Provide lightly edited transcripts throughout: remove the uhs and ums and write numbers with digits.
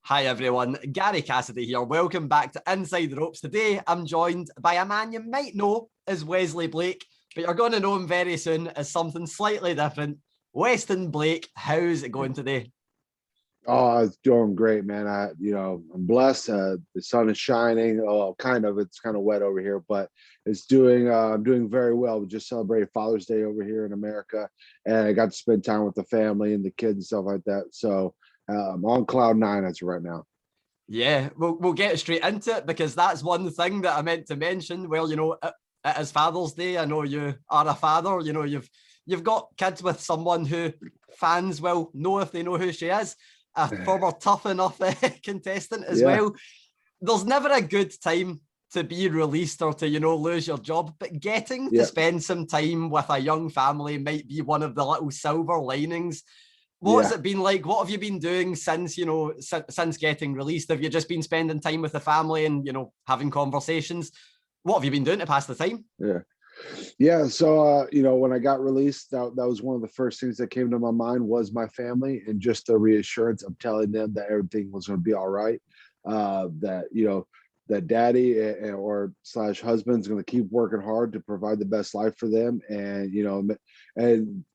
Hi everyone, Gary Cassidy here. Welcome back to Inside the Ropes. Today I'm joined by a man you might know as Wesley Blake, but you're going to know him very soon as something slightly different. Westin Blake, how's it going today? Oh, it's doing great, man. I'm blessed. The sun is shining. Oh, kind of. It's kind of wet over here, but I'm doing very well. We just celebrated Father's Day over here in America, and I got to spend time with the family and the kids and stuff like that. So I'm on cloud nine as of right now. Yeah, we'll get straight into it because that's one thing that I meant to mention. Well, it is Father's Day. I know you are a father. You've got kids with someone who fans will know if they know who she is. A former Tough Enough contestant as well. There's never a good time to be released or to, lose your job, but getting to spend some time with a young family might be one of the little silver linings. What's it been like? What have you been doing since, since getting released? Have you just been spending time with the family and, having conversations? What have you been doing to pass the time? So when I got released, that was one of the first things that came to my mind was my family, and just the reassurance of telling them that everything was going to be all right, that daddy or slash husband's going to keep working hard to provide the best life for them, and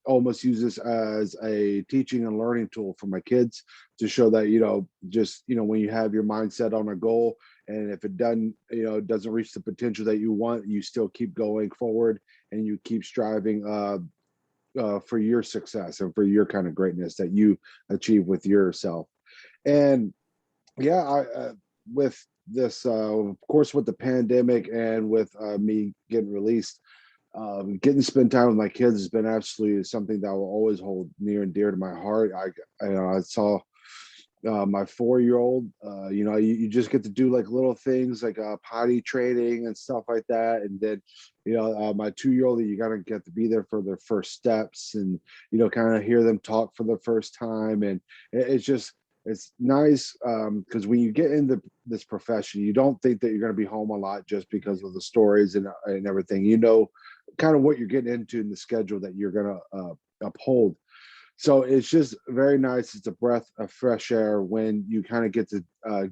almost use this as a teaching and learning tool for my kids to show that when you have your mindset on a goal, and if it doesn't reach the potential that you want, you still keep going forward and you keep striving for your success and for your kind of greatness that you achieve with yourself. And with this, of course, with the pandemic and with me getting released, getting to spend time with my kids has been absolutely something that will always hold near and dear to my heart. I saw my 4-year-old, you just get to do like little things like potty training and stuff like that. And then, my 2-year-old, you got to get to be there for their first steps and, kind of hear them talk for the first time. And it's nice because when you get into this profession, you don't think that you're going to be home a lot just because of the stories and everything, kind of what you're getting into in the schedule that you're going to uphold. So it's just very nice. It's a breath of fresh air when you kind of get to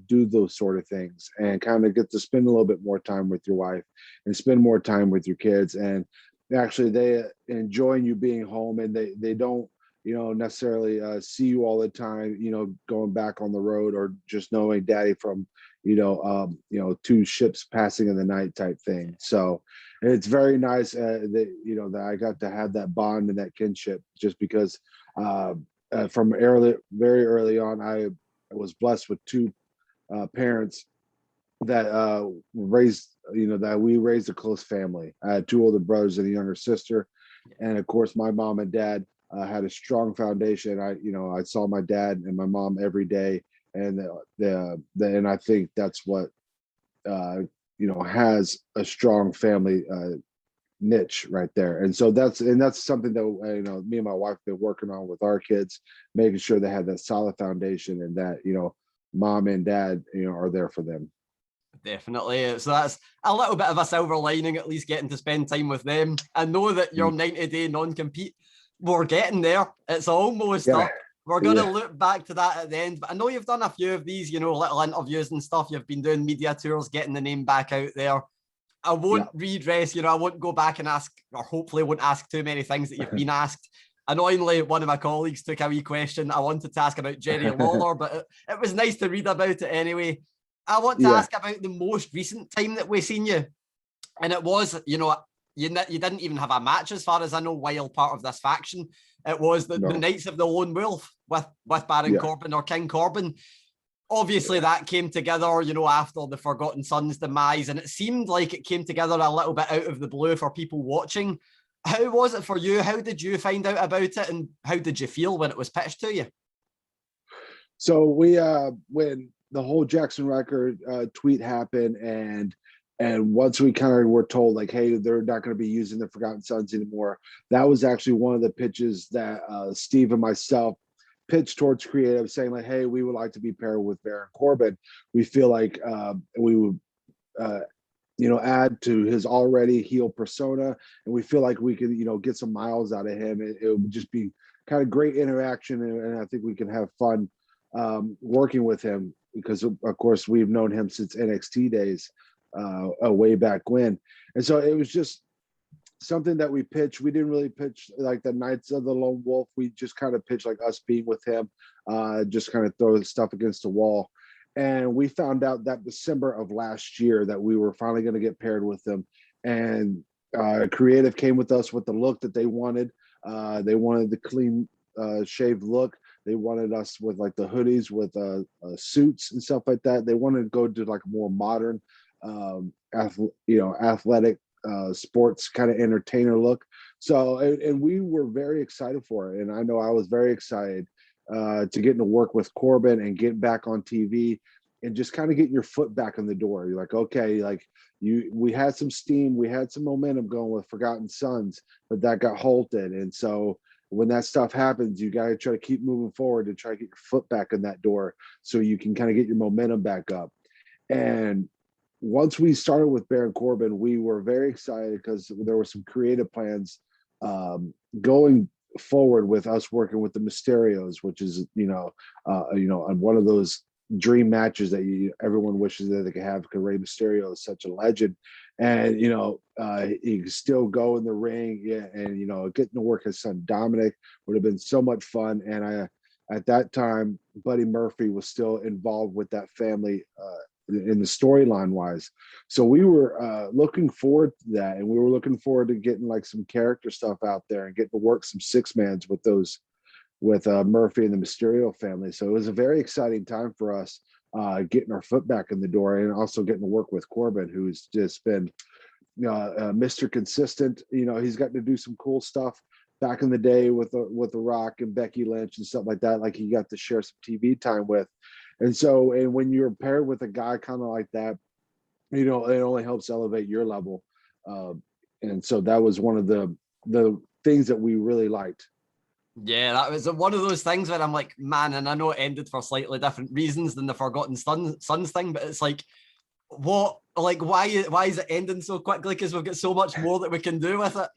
do those sort of things and kind of get to spend a little bit more time with your wife and spend more time with your kids. And actually they enjoying you being home, and they don't, necessarily see you all the time, going back on the road or just knowing daddy from, two ships passing in the night type thing. So it's very nice that I got to have that bond and that kinship, just because from very early on, I was blessed with two parents that we raised a close family. I had 2 older brothers and a younger sister, and of course my mom and dad had a strong foundation. I saw my dad and my mom every day, and and I think that's what has a strong family niche right there. And so that's something that me and my wife have been working on with our kids, making sure they have that solid foundation and that mom and dad are there for them. Definitely. So that's a little bit of a silver lining, at least getting to spend time with them. I know that your 90-day non-compete, we're getting there. It's almost up. We're going to look back to that at the end. But I know you've done a few of these, little interviews and stuff. You've been doing media tours, getting the name back out there. I won't redress, I won't go back and ask, or hopefully won't ask too many things that you've been asked. Annoyingly, one of my colleagues took a wee question I wanted to ask about Jerry Lawler, but it was nice to read about it anyway. I want to ask about the most recent time that we've seen you. And it was, you didn't even have a match, as far as I know, while part of this faction. It was the Knights of the Lone Wolf with Baron Corbin, or King Corbin. Obviously, that came together, after the Forgotten Sons demise, and it seemed like it came together a little bit out of the blue for people watching. How was it for you? How did you find out about it, and how did you feel when it was pitched to you? So when the whole Jaxson Ryker tweet happened, and once we kind of were told, like, hey, they're not going to be using the Forgotten Sons anymore, that was actually one of the pitches that Steve and myself pitched towards creative, saying like, hey, we would like to be paired with Baron Corbin. We feel like we would add to his already heel persona, and we feel like we could get some miles out of him. It would just be kind of great interaction, and I think we can have fun working with him. because of course we've known him since NXT days, way back when. And so it was just something that we pitched. We didn't really pitch like the Knights of the Lone Wolf. We just kind of pitched like us being with him, just kind of throw stuff against the wall. And we found out that December of last year that we were finally going to get paired with them. And creative came with us with the look that they wanted. They wanted the clean shaved look. They wanted us with like the hoodies with suits and stuff like that. They wanted to go to like a more modern, athletic sports kind of entertainer look. So, and we were very excited for it. And I know I was very excited to get to work with Corbin and get back on TV and just kind of getting your foot back in the door. You're like, okay, like we had some steam, we had some momentum going with Forgotten Sons, but that got halted. And so when that stuff happens, you got to try to keep moving forward and try to get your foot back in that door so you can kind of get your momentum back up. And once we started with Baron Corbin, we were very excited because there were some creative plans going forward with us working with the Mysterios, which is, one of those dream matches that everyone wishes that they could have, because Rey Mysterio is such a legend. And, he can still go in the ring, and, getting to work his son Dominic would have been so much fun. And at that time, Buddy Murphy was still involved with that family in the storyline wise. So we were looking forward to that, and we were looking forward to getting like some character stuff out there and getting to work some six-mans with Murphy and the Mysterio family. So it was a very exciting time for us, getting our foot back in the door, and also getting to work with Corbin, who's just been Mr. Consistent. He's gotten to do some cool stuff back in the day with the Rock and Becky Lynch and stuff like that. Like he got to share some TV time with. And so, and when you're paired with a guy kind of like that, it only helps elevate your level. And so that was one of the things that we really liked. Yeah, that was one of those things where I'm like, man, and I know it ended for slightly different reasons than the Forgotten Sons thing, but it's like, why is it ending so quickly? Because we've got so much more that we can do with it.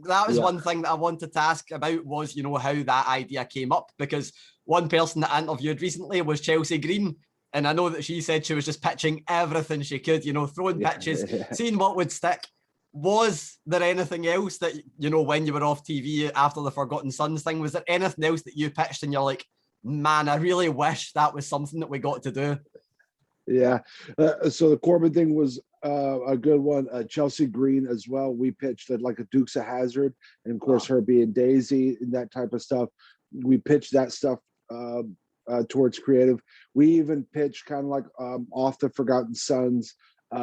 That was one thing that I wanted to ask about was, how that idea came up, because one person that I interviewed recently was Chelsea Green, and I know that she said she was just pitching everything she could, throwing pitches, seeing what would stick. Was there anything else that, when you were off TV after the Forgotten Sons thing, was there anything else that you pitched and you're like, man, I really wish that was something that we got to do? Yeah. So the Corbin thing was a good one. Chelsea Green as well. We pitched it like a Dukes of Hazzard, and of course her being Daisy and that type of stuff. We pitched that stuff towards creative. We even pitched kind of like off the Forgotten Sons.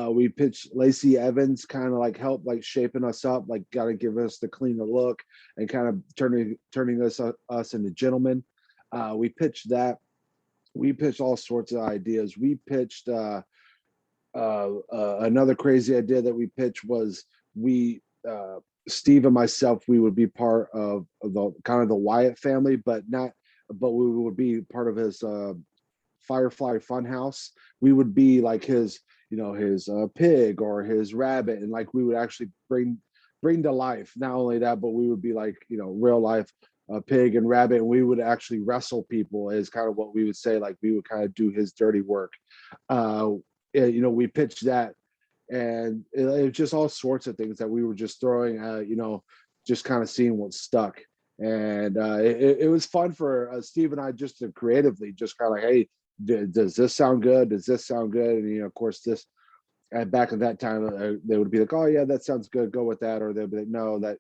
We pitched Lacey Evans, kind of like help like shaping us up, like got to give us the cleaner look and kind of turning us into gentlemen. We pitched that. We pitched all sorts of ideas. We pitched another crazy idea that we pitched was Steve and myself, we would be part of the kind of the Wyatt family, but we would be part of his Firefly Funhouse. We would be like his pig or his rabbit, and like we would actually bring to life. Not only that, but we would be like real life pig and rabbit, and we would actually wrestle people, is kind of what we would say. Like we would kind of do his dirty work. We pitched that, and it was just all sorts of things that we were just throwing, just kind of seeing what stuck. And it was fun for Steve and I just to creatively just kind of like, hey, does this sound good? Does this sound good? And of course, this back at that time, they would be like, oh yeah, that sounds good, go with that. Or they'd be like, no, that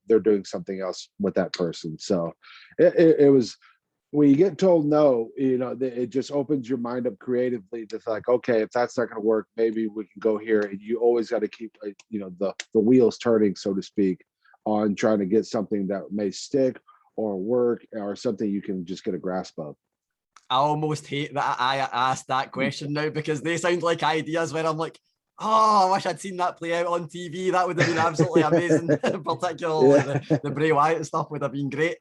they're doing something else with that person. So it was, when you get told no, it just opens your mind up creatively to like, okay, if that's not going to work, maybe we can go here. And you always got to keep the wheels turning, so to speak, on trying to get something that may stick or work, or something you can just get a grasp of. I almost hate that I asked that question now, because they sound like ideas where I'm like, oh, I wish I'd seen that play out on TV. That would have been absolutely amazing. Particularly the Bray Wyatt stuff would have been great.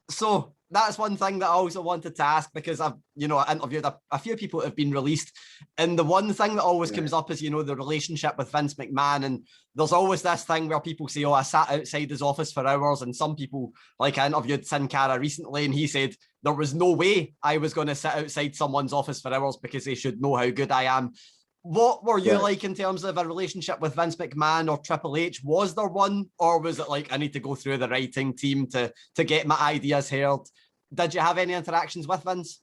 So that's one thing that I also wanted to ask, because I've, interviewed a few people that have been released. And the one thing that always comes up is, the relationship with Vince McMahon. And there's always this thing where people say, oh, I sat outside his office for hours. And some people, like I interviewed Sin Cara recently, and he said there was no way I was going to sit outside someone's office for hours because they should know how good I am. What were you like in terms of a relationship with Vince McMahon or Triple H? Was there one, or was it like I need to go through the writing team to get my ideas heard? Did you have any interactions with Vince?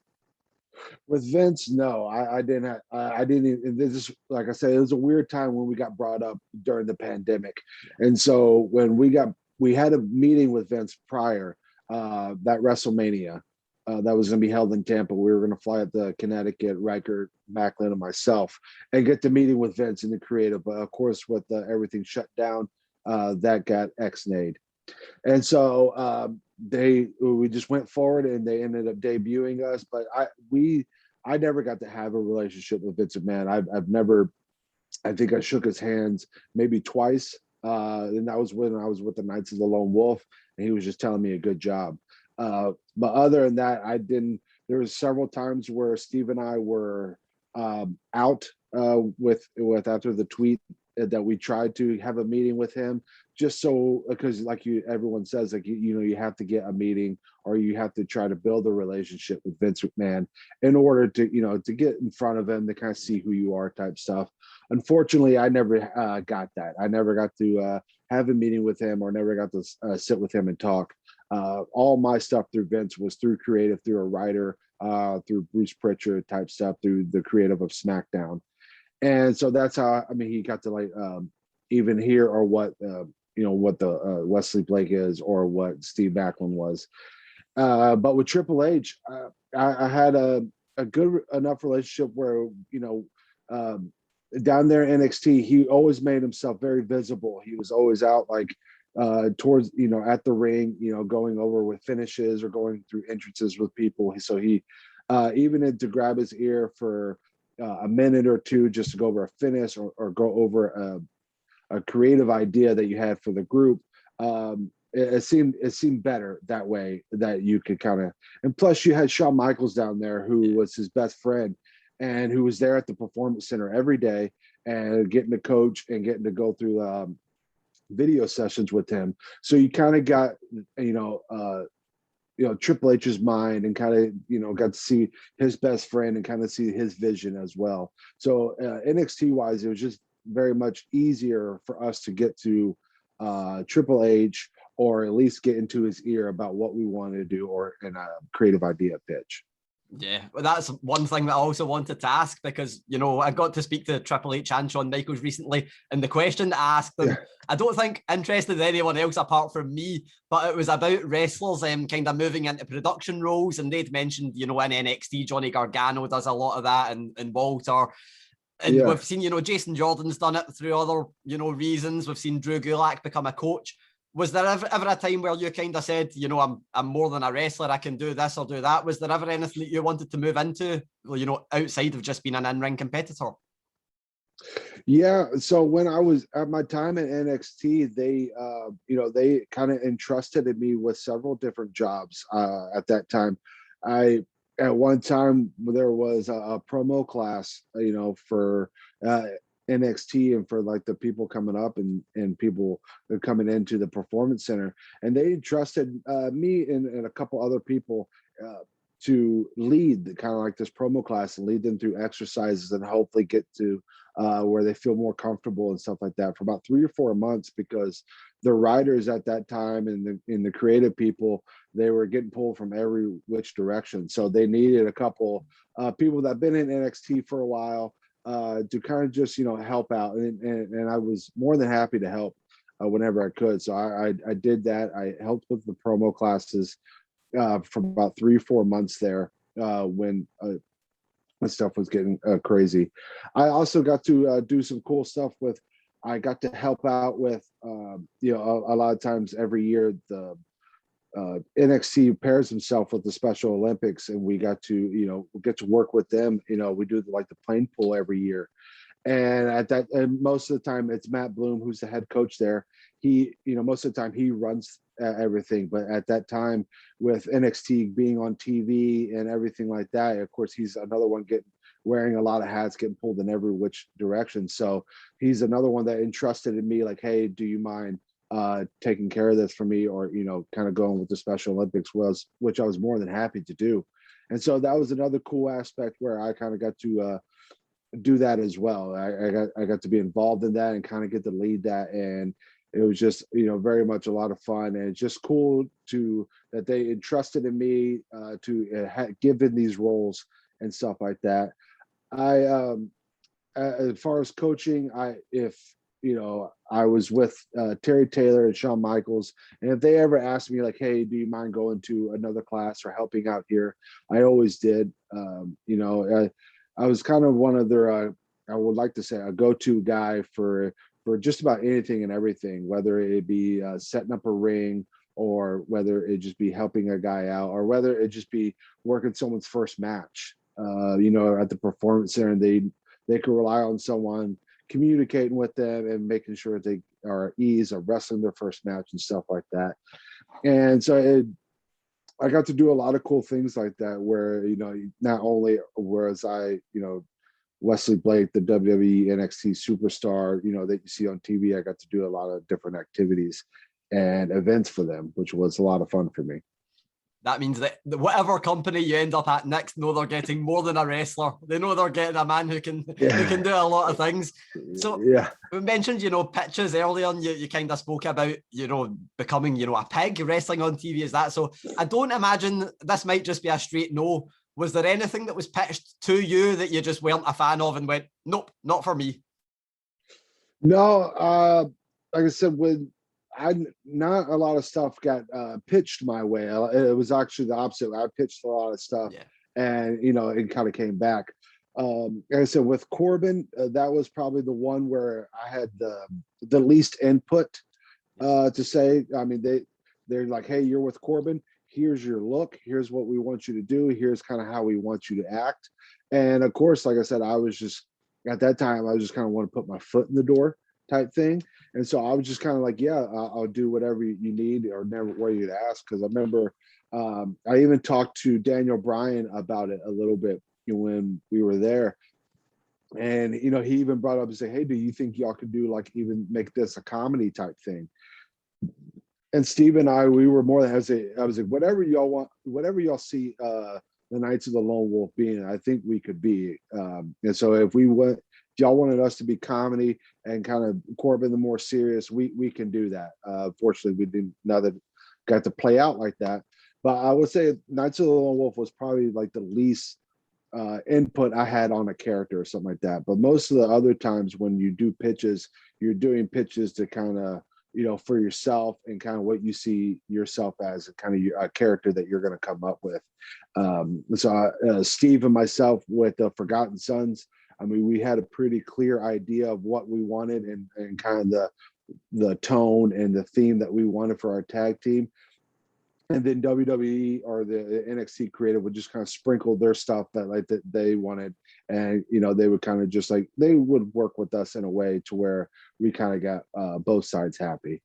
With Vince, no, I didn't. I didn't. Even, this is like I said, it was a weird time when we got brought up during the pandemic, and so when we had a meeting with Vince prior that WrestleMania that was going to be held in Tampa. We were going to fly up to Connecticut, Ryker, Macklin, and myself, and get the meeting with Vince in the creative. But of course, with everything shut down, that got ex-nayed. And so we just went forward and they ended up debuting us. But I never got to have a relationship with Vince McMahon. I've never, I think I shook his hands maybe twice. And that was when I was with the Knights of the Lone Wolf, and he was just telling me a good job. But other than that, I didn't. There was several times where Steve and I were out with after the tweet that we tried to have a meeting with him, just so, because like everyone says, like you have to get a meeting or you have to try to build a relationship with Vince McMahon in order to to get in front of him to kind of see who you are type stuff. Unfortunately, I never got that. I never got to have a meeting with him or never got to sit with him and talk. All my stuff through Vince was through creative, through a writer, through Bruce Pritchard type stuff, through the creative of SmackDown. And so that's how, I mean, he got to like even hear or what what the Wesley Blake is or what Steve Backlund was. But with Triple H, I had a good enough relationship where down there in NXT, he always made himself very visible. He was always out like towards at the ring, going over with finishes or going through entrances with people. So he even had to grab his ear for a minute or two just to go over a finish or go over a creative idea that you had for the group. It seemed better that way, that you could kind of, and plus you had Shawn Michaels down there who was his best friend and who was there at the Performance Center every day and getting to coach and getting to go through video sessions with him. So you kind of got Triple H's mind and kind of got to see his best friend and kind of see his vision as well. So NXT wise, it was just very much easier for us to get to Triple H or at least get into his ear about what we wanted to do or in a creative idea pitch. Yeah, well, that's one thing that I also wanted to ask, because, I got to speak to Triple H and Shawn Michaels recently, and the question that I asked them, I don't think interested anyone else apart from me, but it was about wrestlers kind of moving into production roles, and they'd mentioned, in NXT, Johnny Gargano does a lot of that, and Walter. And we've seen, Jason Jordan's done it through other, reasons. We've seen Drew Gulak become a coach. Was there ever a time where you kind of said, I'm more than a wrestler, I can do this or do that? Was there ever anything that you wanted to move into, outside of just being an in-ring competitor? Yeah. So when I was at my time at NXT, they kind of entrusted me with several different jobs at that time. At one time there was a promo class, for NXT and for like the people coming up and people coming into the Performance Center, and they entrusted me and a couple other people to lead kind of like this promo class and lead them through exercises and hopefully get to where they feel more comfortable and stuff like that for about 3 or 4 months, because the writers at that time and the creative people, they were getting pulled from every which direction. So they needed a couple people that have been in NXT for a while to kind of just, help out. And I was more than happy to help whenever I could. So I did that. I helped with the promo classes for about 3 or 4 months there when stuff was getting crazy. I also got to do some cool stuff I got to help out with, a lot of times every year, the NXT pairs himself with the Special Olympics, and we got to, work with them. We do like the plane pool every year. And most of the time it's Matt Bloom, who's the head coach there. He, most of the time he runs everything. But at that time with NXT being on TV and everything like that, of course, he's another one wearing a lot of hats, getting pulled in every which direction. So he's another one that entrusted in me, like, hey, do you mind taking care of this for me, or kind of going with the Special Olympics, which I was more than happy to do. And so that was another cool aspect where I kind of got to do that as well. I got to be involved in that and kind of get to lead that, and it was just very much a lot of fun, and it's just cool that they entrusted in me to give in these roles and stuff like that. As far as coaching, I was with Terry Taylor and Shawn Michaels, and if they ever asked me like, hey, do you mind going to another class or helping out here, I always did. I was kind of one of their I would like to say a go-to guy for just about anything and everything, whether it be setting up a ring, or whether it just be helping a guy out, or whether it just be working someone's first match at the Performance Center, and they could rely on someone communicating with them and making sure they are at ease of wrestling their first match and stuff like that. And so I got to do a lot of cool things like that, where not only was I Wesley Blake, the WWE NXT superstar, that you see on TV, I got to do a lot of different activities and events for them, which was a lot of fun for me. That means that whatever company you end up at next know they're getting more than a wrestler. They know they're getting a man who can do a lot of things. So we mentioned, pitches earlier, and you kind of spoke about, becoming, a pig wrestling on TV. Is that so? I don't imagine this might just be a straight no. Was there anything that was pitched to you that you just weren't a fan of and went, nope, not for me? No, like I said, not a lot of stuff got pitched my way. It was actually the opposite. I pitched a lot of stuff, and it kind of came back. Like I said, with Corbin, that was probably the one where I had the least input to say. I mean, they're like, hey, you're with Corbin. Here's your look. Here's what we want you to do. Here's kind of how we want you to act. And of course, like I said, I was just at that time, I just kind of want to put my foot in the door type thing. And so I was just kind of like, I'll do whatever you need, or never worry you to ask. Because I remember I even talked to Daniel Bryan about it a little bit when we were there. And, he even brought up and said, hey, do you think y'all could do even make this a comedy type thing? And Steve and I, we were more than hesitant. I was like, whatever y'all want, whatever y'all see the Knights of the Lone Wolf being, I think we could be. And so if y'all wanted us to be comedy and kind of Corbin the more serious, we can do that. Fortunately, we didn't know that got to play out like that. But I would say Knights of the Lone Wolf was probably like the least input I had on a character or something like that. But most of the other times when you do pitches, you're doing pitches to kind of, for yourself and kind of what you see yourself as, kind of a character that you're going to come up with. So Steve and myself with the Forgotten Sons, I mean, we had a pretty clear idea of what we wanted and kind of the tone and the theme that we wanted for our tag team. And then WWE or the NXT creative would just kind of sprinkle their stuff that they wanted. And, they would kind of just they would work with us in a way to where we kind of got both sides happy.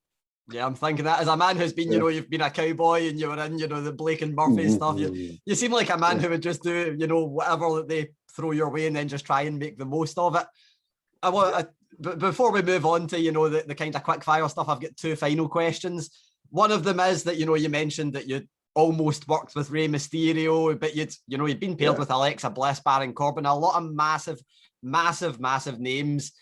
Yeah, I'm thinking that as a man who's been, you've been a cowboy and you were in, the Blake and Murphy stuff. You seem like a man who would just do, whatever that they throw your way and then just try and make the most of it. Before we move on to, the kind of quick fire stuff, I've got two final questions. One of them is that, you mentioned that you almost worked with Rey Mysterio, but you'd been paired with Alexa Bliss, Baron Corbin, a lot of massive names.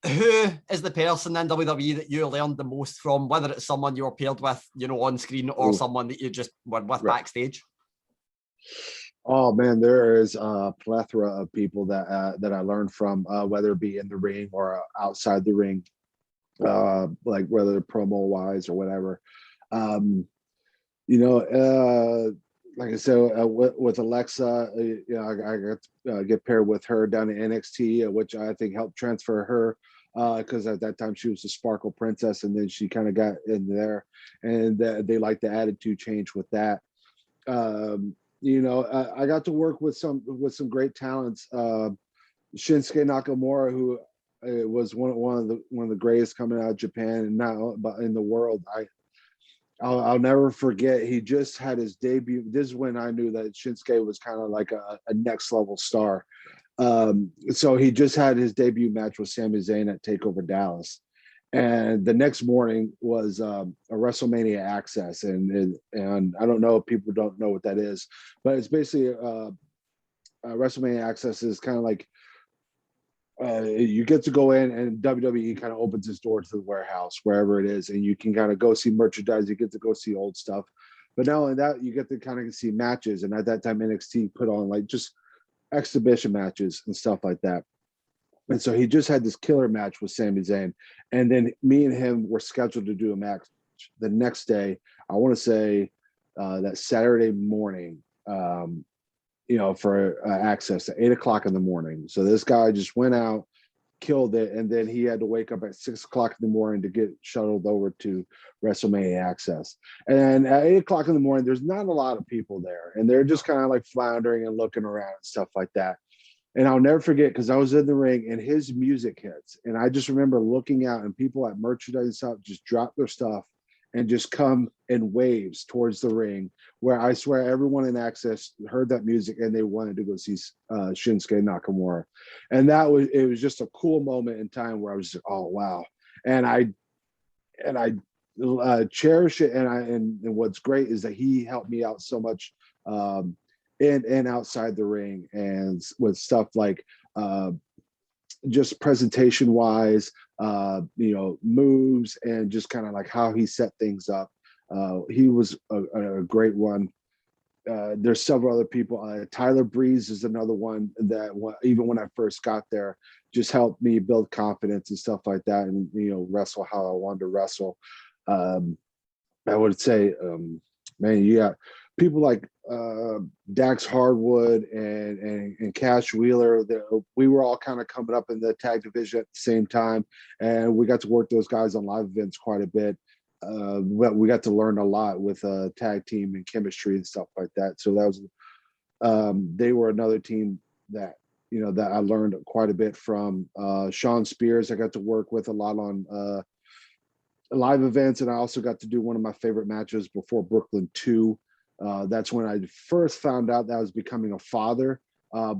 Who is the person in WWE that you learned the most from, whether it's someone you were paired with, on screen, or someone that you just were with backstage? Oh man, there is a plethora of people that I learned from, whether it be in the ring or outside the ring, like whether promo wise or whatever. Like I said, with Alexa, I got to get paired with her down in NXT, which I think helped transfer her, because at that time she was a Sparkle Princess, and then she kind of got in there, and they liked the attitude change with that. I got to work with some great talents. Shinsuke Nakamura, who was one of the greatest coming out of Japan and now in the world. I'll never forget. He just had his debut. This is when I knew that Shinsuke was kind of like a next level star. So he just had his debut match with Sami Zayn at TakeOver Dallas, And the next morning was a WrestleMania Access, and I don't know if people don't know what that is, but it's basically WrestleMania Access is kind of like you get to go in, and WWE kind of opens its door to the warehouse wherever it is, and you can kind of go see merchandise. You get to go see old stuff, but not only that, you get to kind of see matches. And at that time, NXT put on like just exhibition matches and stuff like that. And so he just had this killer match with Sami Zayn. And then me and him were scheduled to do a match the next day. I want to say that Saturday morning, for access at 8:00 in the morning. So this guy just went out, killed it, and then he had to wake up at 6:00 in the morning to get shuttled over to WrestleMania Access. And at 8:00 in the morning, there's not a lot of people there, and they're just kind of like floundering and looking around and stuff like that. And I'll never forget, because I was in the ring and his music hits. And I just remember looking out, and people at merchandise and stuff just drop their stuff and just come in waves towards the ring, where I swear everyone in Access heard that music and they wanted to go see Shinsuke Nakamura. And it was just a cool moment in time where I was like, oh, wow. And I cherish it. And what's great is that he helped me out so much in and outside the ring, and with stuff like just presentation wise, moves, and just kind of like how he set things up. He was a great one. There's several other people. Tyler Breeze is another one that even when I first got there, just helped me build confidence and stuff like that, and wrestle how I wanted to wrestle. I would say, man, you got people like Dax Hardwood and Cash Wheeler. We were all kind of coming up in the tag division at the same time, and we got to work those guys on live events quite a bit. But we got to learn a lot with tag team and chemistry and stuff like that. So that was they were another team that that I learned quite a bit from. Sean Spears, I got to work with a lot on live events, and I also got to do one of my favorite matches before Brooklyn 2. That's when I first found out that I was becoming a father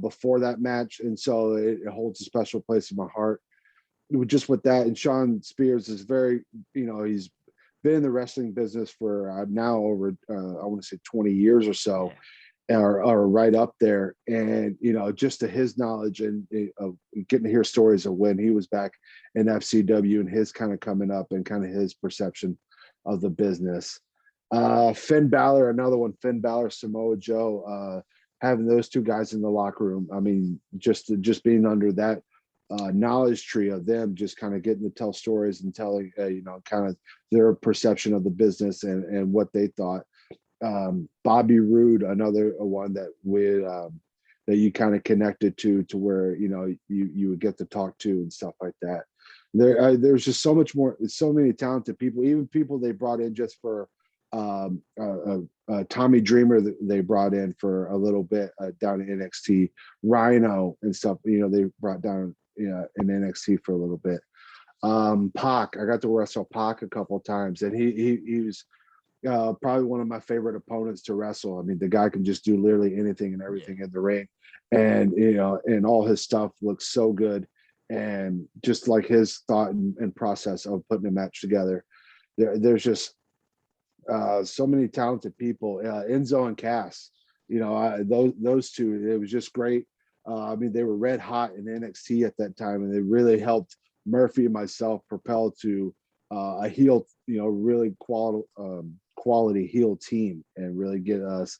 before that match. And so it holds a special place in my heart just with that. And Sean Spears is very, he's been in the wrestling business for now over, I want to say 20 years or so, or right up there. And, just to his knowledge and of getting to hear stories of when he was back in FCW and his kind of coming up and kind of his perception of the business. Finn Balor, another one. Finn Balor, Samoa Joe, having those two guys in the locker room. I mean, just being under that knowledge tree of them, just kind of getting to tell stories and telling, kind of their perception of the business and what they thought. Bobby Roode, another one that that you kind of connected to where you would get to talk to and stuff like that. There's just so much more. So many talented people, even people they brought in just for. Tommy Dreamer that they brought in for a little bit down in NXT, Rhino and stuff. They brought down in NXT for a little bit. Pac, I got to wrestle Pac a couple of times, and he was probably one of my favorite opponents to wrestle. I mean, the guy can just do literally anything and everything in the ring, and and all his stuff looks so good, and just like his thought and process of putting a match together. There's just so many talented people. Enzo and Cass, those two, it was just great. I mean, they were red hot in NXT at that time, and they really helped Murphy and myself propel to a heel, really quality heel team, and really get us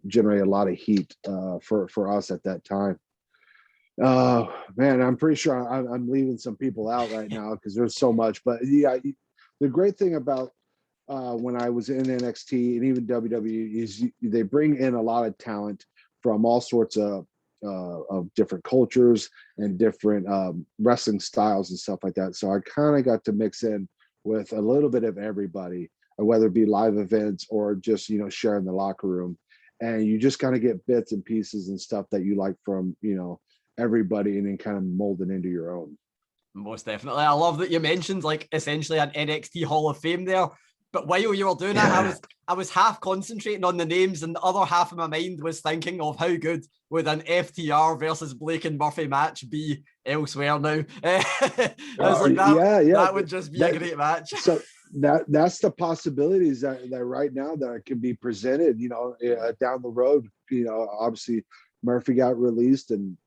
generate a lot of heat for us at that time. Man, I'm pretty sure I'm leaving some people out right now because there's so much. But yeah, the great thing about when I was in NXT and even WWE is they bring in a lot of talent from all sorts of different cultures and different wrestling styles and stuff like that. So I kind of got to mix in with a little bit of everybody, whether it be live events or just sharing the locker room. And you just kind of get bits and pieces and stuff that you like from everybody, and then kind of mold it into your own. Most definitely. I love that you mentioned like essentially an NXT Hall of Fame there. But while you were doing that, I was half concentrating on the names, and the other half of my mind was thinking of how good would an FTR versus Blake and Murphy match be elsewhere now. I was like, that would just be a great match. So that's the possibilities that right now that can be presented, down the road. Obviously Murphy got released, and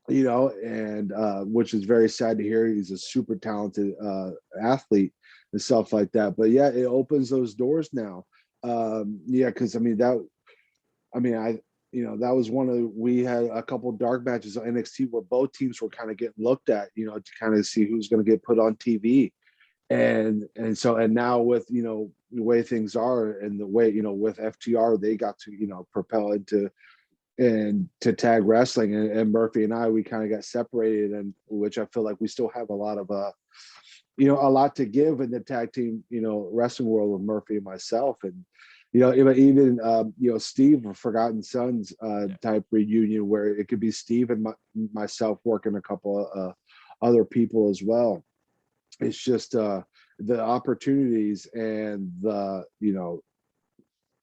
which is very sad to hear. He's a super talented athlete and stuff like that. But yeah, it opens those doors now. Because that was we had a couple of dark matches on NXT where both teams were kind of getting looked at, to kind of see who's going to get put on TV. And now with, the way things are and the way, with FTR, they got to, propel into and to tag wrestling, and Murphy and we kind of got separated, and which I feel like we still have a lot of a lot to give in the tag team wrestling world with Murphy and myself. And even Steve or Forgotten Sons type reunion where it could be Steve and myself working a couple of other people as well. It's just the opportunities and the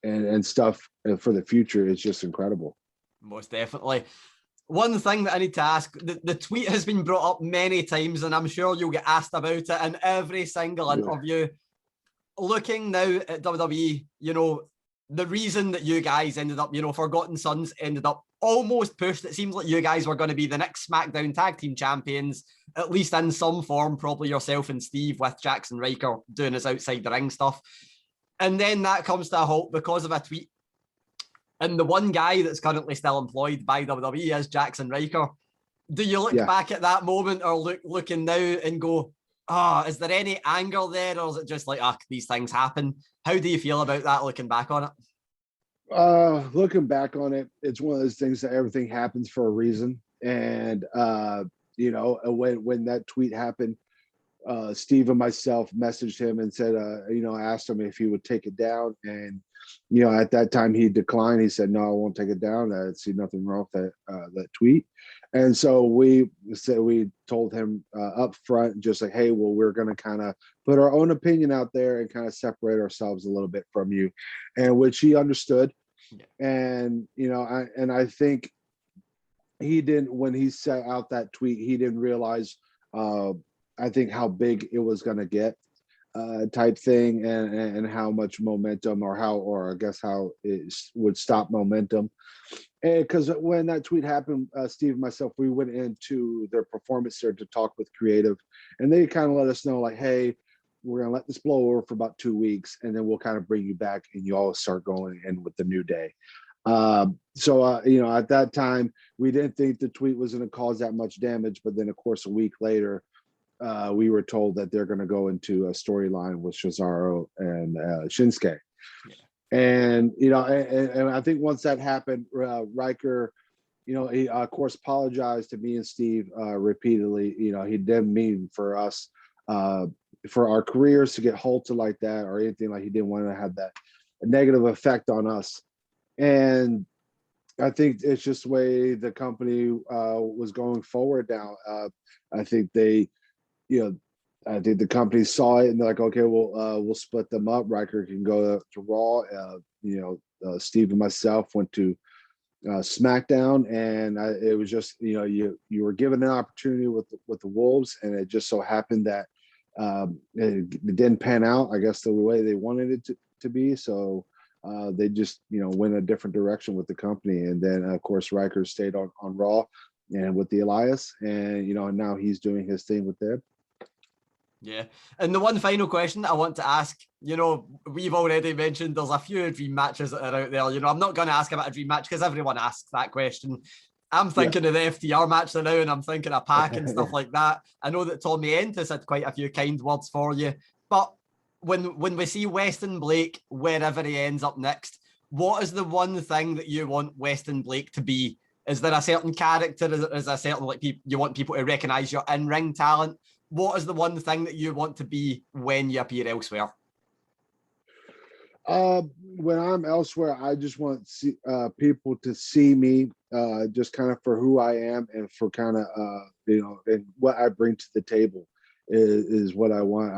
and stuff for the future is just incredible. Most definitely. One thing that I need to ask, the tweet has been brought up many times, and I'm sure you'll get asked about it in every single interview. Looking now at WWE, the reason that you guys ended up, Forgotten Sons ended up almost pushed. It seems like you guys were going to be the next SmackDown Tag Team Champions, at least in some form, probably yourself and Steve with Jaxson Ryker doing his outside the ring stuff. And then that comes to a halt because of a tweet. And the one guy that's currently still employed by WWE is Jaxson Ryker. Do you look back at that moment or looking now and go, is there any anger there, or is it just like, these things happen? How do you feel about that looking back on it? Looking back on it, it's one of those things that everything happens for a reason. And, when that tweet happened, Steve and myself messaged him and said, asked him if he would take it down. And, at that time he declined. He said, no, I won't take it down. I see nothing wrong with that tweet. And so we told him up front, just like, hey, well, we're going to kind of put our own opinion out there and kind of separate ourselves a little bit from you, and which he understood. And, I think he didn't, when he set out that tweet, he didn't realize, I think how big it was going to get. Type thing, and how much momentum, or I guess how it would stop momentum. And because when that tweet happened, Steve and myself, we went into their performance center to talk with creative, and they kind of let us know, like, hey, we're gonna let this blow over for about 2 weeks, and then we'll kind of bring you back, and you all start going in with the new day. At that time, we didn't think the tweet was going to cause that much damage, but then of course a week later, we were told that they're going to go into a storyline with Cesaro and Shinsuke. And, and I think once that happened, Ryker, he of course apologized to me and Steve repeatedly. He didn't mean for us, for our careers to get halted like that or anything. Like, he didn't want to have that negative effect on us. And I think it's just the way the company was going forward now. I think I think the company saw it and they're like, okay, we'll split them up. Ryker can go to Raw. Steve and myself went to SmackDown, and it was just, you were given an opportunity with the Wolves, and it just so happened that it didn't pan out, I guess, the way they wanted it to be. So they just, went a different direction with the company. And then, of course, Ryker stayed on Raw and with the Elias, and, now he's doing his thing with them. Yeah. And the one final question I want to ask, we've already mentioned there's a few dream matches that are out there. I'm not going to ask about a dream match because everyone asks that question. I'm thinking of the FTR match now, and I'm thinking of Pac and stuff like that. I know that Tommy Entis had quite a few kind words for you, but when we see Westin Blake, wherever he ends up next, what is the one thing that you want Westin Blake to be? Is there a certain character? Is there a certain, you want people to recognize your in-ring talent? What is the one thing that you want to be when you appear elsewhere? When I'm elsewhere, I just want people to see me just kind of for who I am and for kind of, and what I bring to the table. is what I want.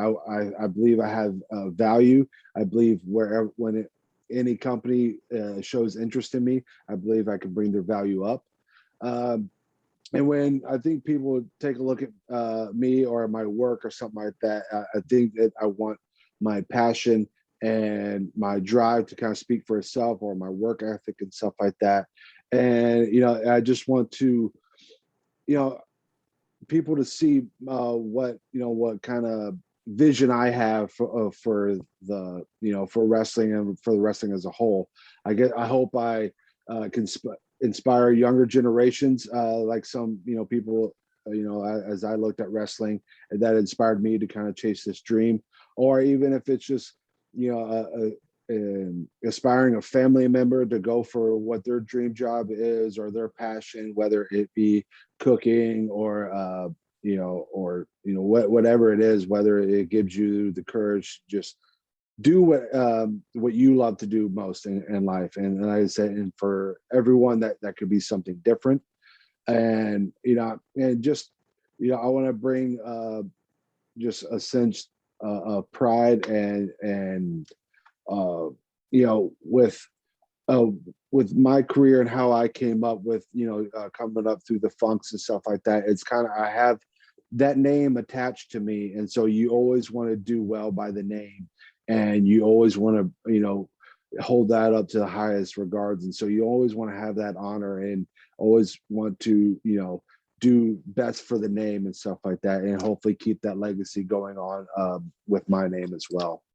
I believe I have value. I believe any company shows interest in me, I believe I can bring their value up. And when I think people take a look at me or my work or something like that, I think that I want my passion and my drive to kind of speak for itself, or my work ethic and stuff like that. And, I just want to, people to see what kind of vision I have for the, for wrestling and for the wrestling as a whole. I hope I can inspire younger generations, like some, people, as I looked at wrestling, and that inspired me to kind of chase this dream. Or even if it's just, aspiring a family member to go for what their dream job is, or their passion, whether it be cooking or, whatever it is, whether it gives you the courage to just do what you love to do most in life. And like I said, and for everyone that could be something different. And, and just, I want to bring just a sense of pride and with my career and how I came up with, coming up through the funks and stuff like that. It's kind of, I have that name attached to me. And so you always want to do well by the name, and you always want to, hold that up to the highest regards. And so you always want to have that honor, and always want to, do best for the name and stuff like that, and hopefully keep that legacy going on with my name as well.